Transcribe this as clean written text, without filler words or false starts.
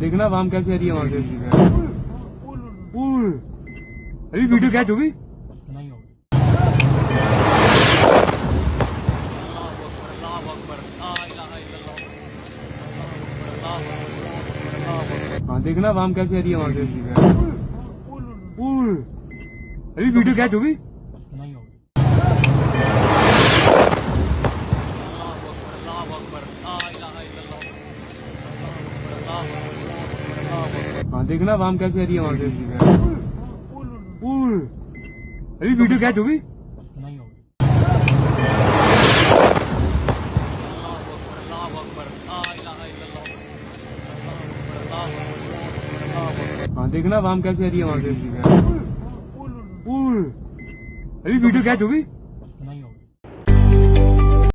देखना वाम कैसे आ रही है वहां से। अभी वीडियो कैच होगी। नहीं होगी। हाँ देखना वाम कैसे आ रही है वहां से। अभी वीडियो कैच होगी। नहीं होगी। हाँ देखना वाम कैसे आ रही है वहां से। अभी वीडियो कैच होगी। नहीं होगी। हाँ देखना वाम कैसे आ रही है वहां से। अभी वीडियो कैच होगी।